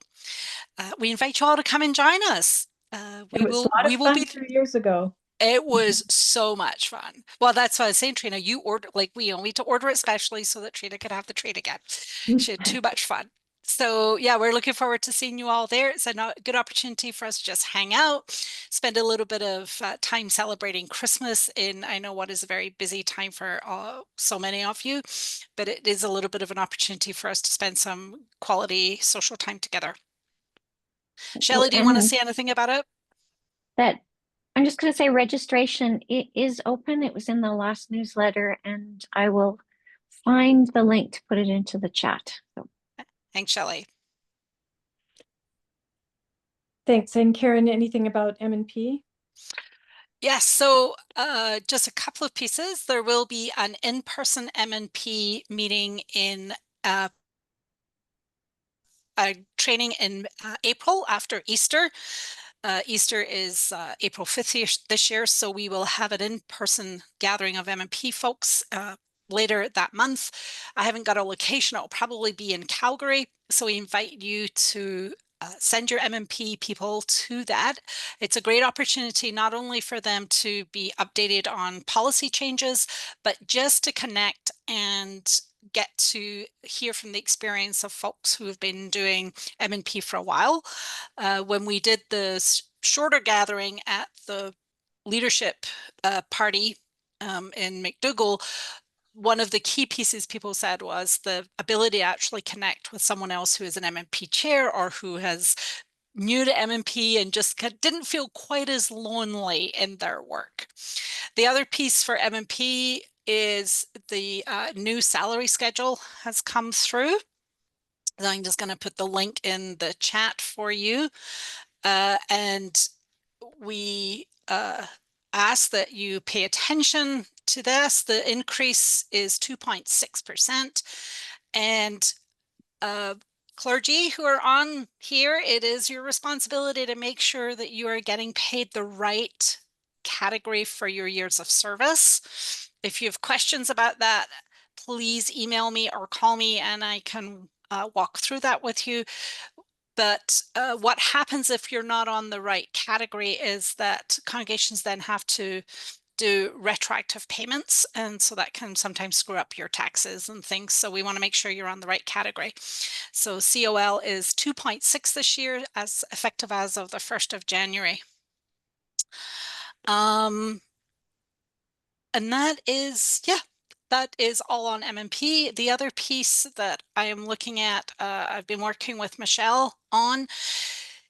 we invite you all to come and join us. It was a lot of fun 2 years ago. It was so much fun. Well, that's what I was saying, Treena. You order, we only to order it specially so that Treena could have the treat again. She had too much fun. So yeah, we're looking forward to seeing you all there. It's a good opportunity for us to just hang out, spend a little bit of time celebrating Christmas in, I know, what is a very busy time for so many of you, but it is a little bit of an opportunity for us to spend some quality social time together. Shelley, do you want to say anything about it? That I'm just going to say registration is open. It was in the last newsletter, and I will find the link to put it into the chat. So. Thanks, Shelley. Thanks. And Karen, anything about M&P? Yes, so just a couple of pieces. There will be an in-person M&P meeting in a training in April after Easter. Easter is April 5th this year, so we will have an in-person gathering of M&P folks later that month. I haven't got a location. It'll probably be in Calgary, so we invite you to send your M&P people to that. It's a great opportunity not only for them to be updated on policy changes, but just to connect and get to hear from the experience of folks who have been doing M&P for a while. When we did the shorter gathering at the leadership party in McDougall, one of the key pieces people said was the ability to actually connect with someone else who is an M&P chair or who has new to M&P and just didn't feel quite as lonely in their work. The other piece for M&P is the new salary schedule has come through. I'm just going to put the link in the chat for you. And we ask that you pay attention to this. The increase is 2.6%. And clergy who are on here, it is your responsibility to make sure that you are getting paid the right category for your years of service. If you have questions about that, please email me or call me and I can walk through that with you. But what happens if you're not on the right category is that congregations then have to do retroactive payments, and so that can sometimes screw up your taxes and things. So we want to make sure you're on the right category. So COL is 2.6 this year, as effective as of the 1st of January. And that is, yeah, that is all on MMP. The other piece that I am looking at, I've been working with Michelle on,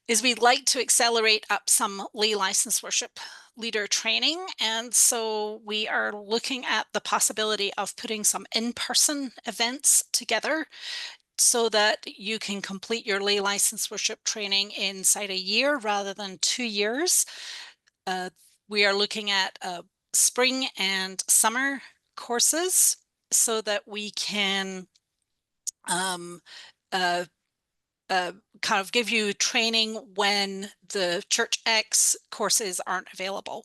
is we'd like to accelerate up some lay license worship leader training. And so we are looking at the possibility of putting some in-person events together so that you can complete your lay license worship training inside a year rather than 2 years. We are looking at spring and summer courses so that we can kind of give you training when the Church X courses aren't available.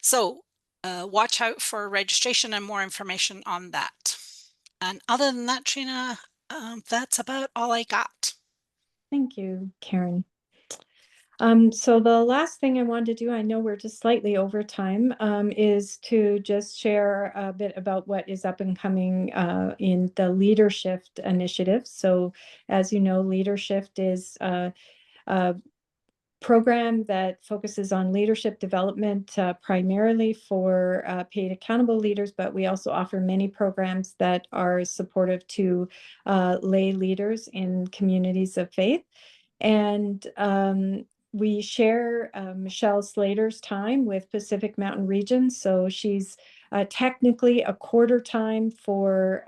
So watch out for registration and more information on that. And other than that, Treena, that's about all I got. Thank you, Karen. So the last thing I wanted to do, I know we're just slightly over time, is to just share a bit about what is up and coming in the Leadership initiative. So as you know, Leadership is a program that focuses on leadership development primarily for paid accountable leaders, but we also offer many programs that are supportive to lay leaders in communities of faith. And we share Michelle Slater's time with Pacific Mountain Region. So she's technically a quarter time for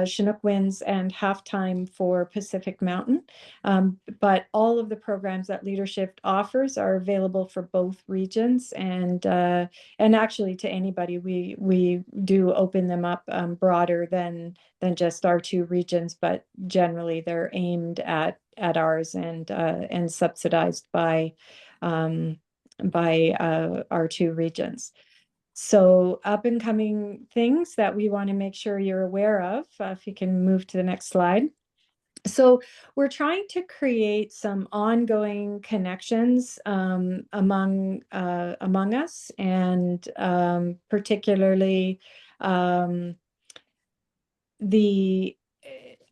Chinook Winds and halftime for Pacific Mountain. But all of the programs that Leadership offers are available for both regions, and actually to anybody. We do open them up broader than just our 2 regions, but generally they're aimed at ours and subsidized by our 2 regions. So up and coming things that we want to make sure you're aware of, if you can move to the next slide. So we're trying to create some ongoing connections among us, and particularly the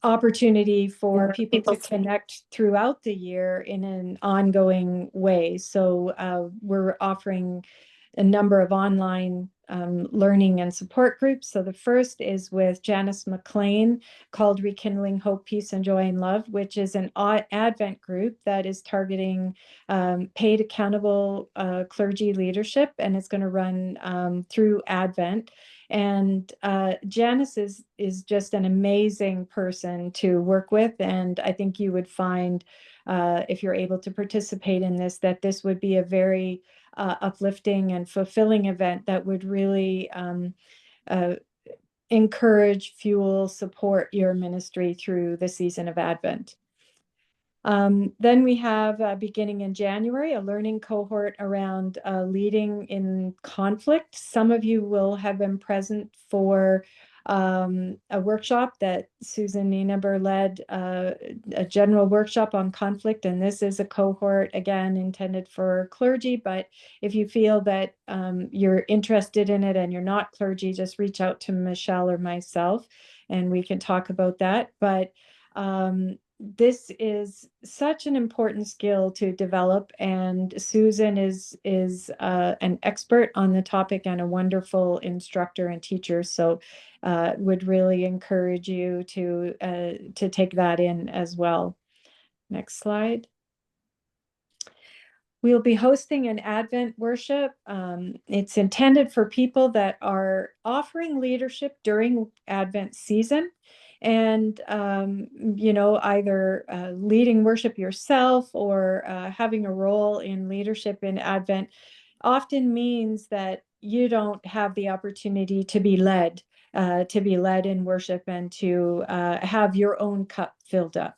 opportunity for people to connect throughout the year in an ongoing way. So we're offering a number of online learning and support groups. So the first is with Janice McLean, called Rekindling Hope, Peace, and Joy and Love, which is an Advent group that is targeting paid accountable clergy leadership, and it's going to run through Advent. And Janice is just an amazing person to work with, and I think you would find, if you're able to participate in this, that this would be a very uplifting and fulfilling event that would really encourage, fuel, support your ministry through the season of Advent. Then we have, beginning in January, a learning cohort around leading in conflict. Some of you will have been present for a workshop that Susan Nienaber led, a general workshop on conflict. And this is a cohort, again, intended for clergy. But if you feel that you're interested in it and you're not clergy, just reach out to Michelle or myself and we can talk about that. But this is such an important skill to develop, and Susan is an expert on the topic and a wonderful instructor and teacher. So would really encourage you to take that in as well. Next slide. We'll be hosting an Advent worship. It's intended for people that are offering leadership during Advent season, and either leading worship yourself or having a role in leadership in Advent often means that you don't have the opportunity to be led in worship and to have your own cup filled up.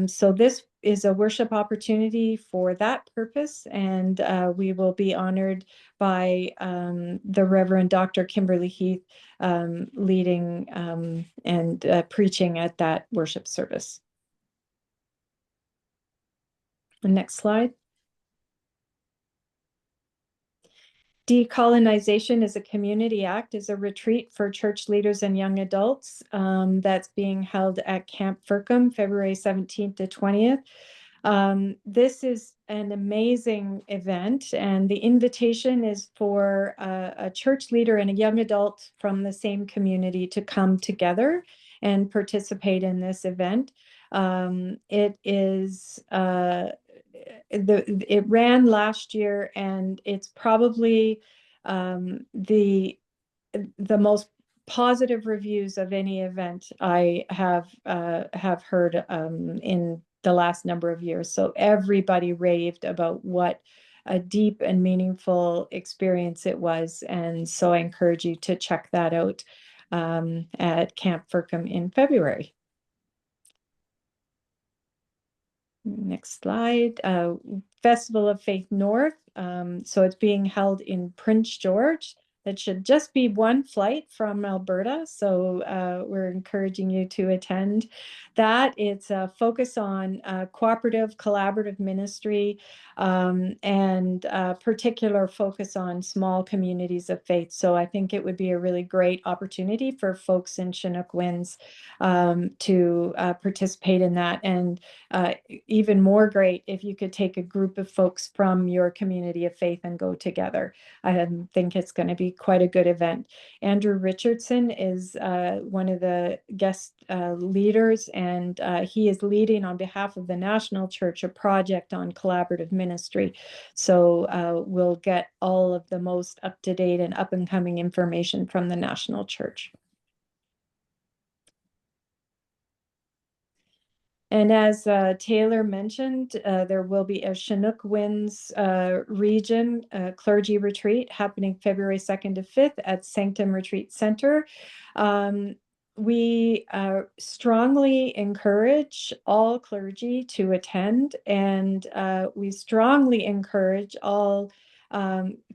So this is a worship opportunity for that purpose, and we will be honored by the Reverend Dr. Kimberly Heath leading and preaching at that worship service. The next slide. Decolonization is a Community Act is a retreat for church leaders and young adults that's being held at Camp Firkham, February 17th to 20th. This is an amazing event, and the invitation is for a church leader and a young adult from the same community to come together and participate in this event. It is it ran last year, and it's probably the most positive reviews of any event I have heard in the last number of years. So everybody raved about what a deep and meaningful experience it was. And so I encourage you to check that out at Camp Firkham in February. Next slide. Festival of Faith North. So it's being held in Prince George. It should just be one flight from Alberta. So we're encouraging you to attend that. It's a focus on cooperative, collaborative ministry, and particular focus on small communities of faith. So I think it would be a really great opportunity for folks in Chinook Winds to participate in that. And even more great if you could take a group of folks from your community of faith and go together. I think it's going to be quite a good event. Andrew Richardson is one of the guest leaders, and he is leading on behalf of the National Church a project on collaborative ministry. So we'll get all of the most up-to-date and up-and-coming information from the National Church. And as Taylor mentioned, there will be a Chinook Winds region clergy retreat happening February 2nd to 5th at Sanctum Retreat Center. We strongly encourage all clergy to attend, and we strongly encourage all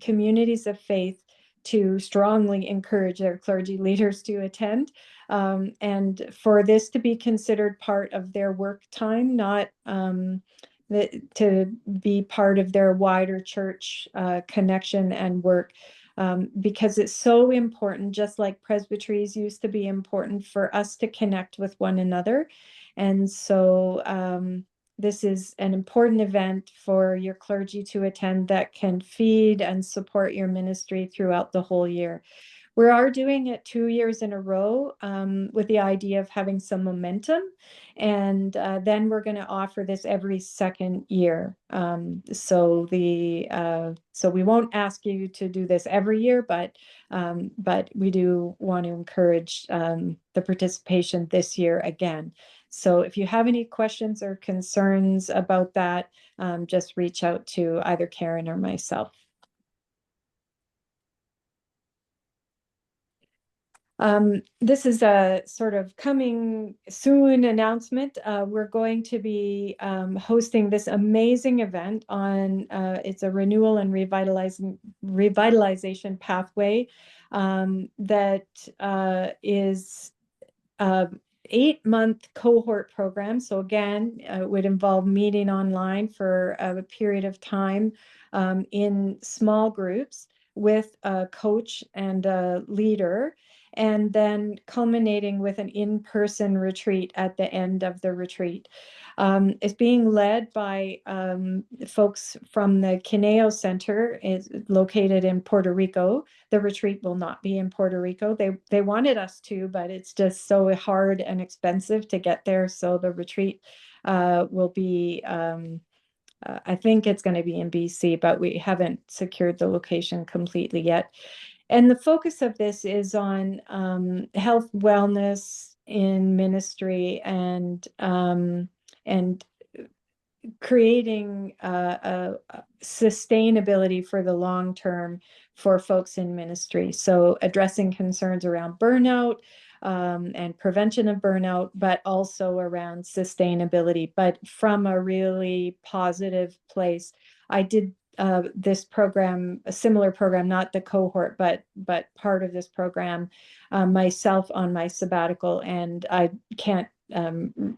communities of faith to strongly encourage their clergy leaders to attend. And for this to be considered part of their work time, not to be part of their wider church connection and work, because it's so important, just like presbyteries used to be important for us to connect with one another. And so this is an important event for your clergy to attend that can feed and support your ministry throughout the whole year. We are doing it 2 years in a row with the idea of having some momentum. And then we're going to offer this every second year. So we won't ask you to do this every year, but we do want to encourage the participation this year again. So if you have any questions or concerns about that, just reach out to either Karen or myself. This is a sort of coming soon announcement. We're going to be hosting this amazing event on, it's a renewal and revitalization pathway that is 8-month cohort program. So again, it would involve meeting online for a period of time in small groups with a coach and a leader, and then culminating with an in-person retreat at the end of the retreat. It's being led by folks from the Kineo Center, is located in Puerto Rico. The retreat will not be in Puerto Rico. They wanted us to, but it's just so hard and expensive to get there. So the retreat will be, I think it's going to be in BC, but we haven't secured the location completely yet. And the focus of this is on health, wellness in ministry, and creating a sustainability for the long term for folks in ministry. So addressing concerns around burnout and prevention of burnout, but also around sustainability, but from a really positive place. I did this program, a similar program, not the cohort, but part of this program myself on my sabbatical, and I can't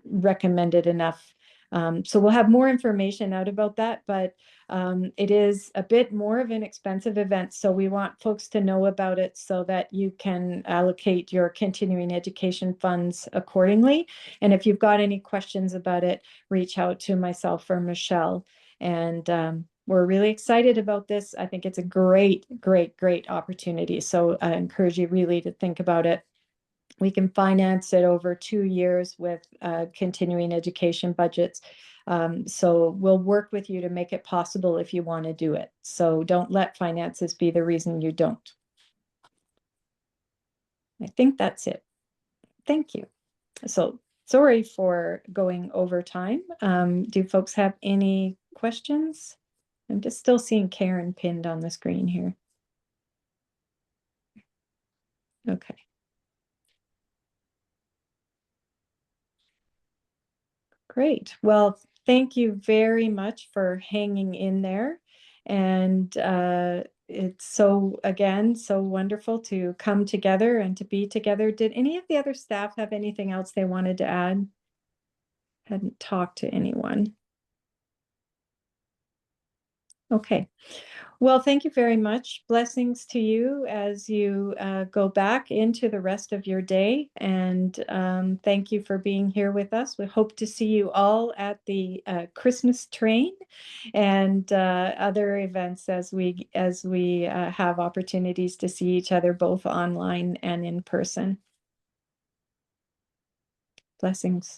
recommend it enough. So we'll have more information out about that, but it is a bit more of an expensive event. So we want folks to know about it so that you can allocate your continuing education funds accordingly. And if you've got any questions about it, reach out to myself or Michelle. And we're really excited about this. I think it's a great, great, great opportunity. So I encourage you really to think about it. We can finance it over 2 years with continuing education budgets. So we'll work with you to make it possible if you want to do it. So don't let finances be the reason you don't. I think that's it. Thank you. So sorry for going over time. Do folks have any questions? I'm just still seeing Karen pinned on the screen here. Okay. Great. Well, thank you very much for hanging in there. And it's so wonderful to come together and to be together. Did any of the other staff have anything else they wanted to add? Hadn't talked to anyone. Okay. Well, thank you very much. Blessings to you as you go back into the rest of your day. And thank you for being here with us. We hope to see you all at the Christmas train and other events as we have opportunities to see each other both online and in person. Blessings.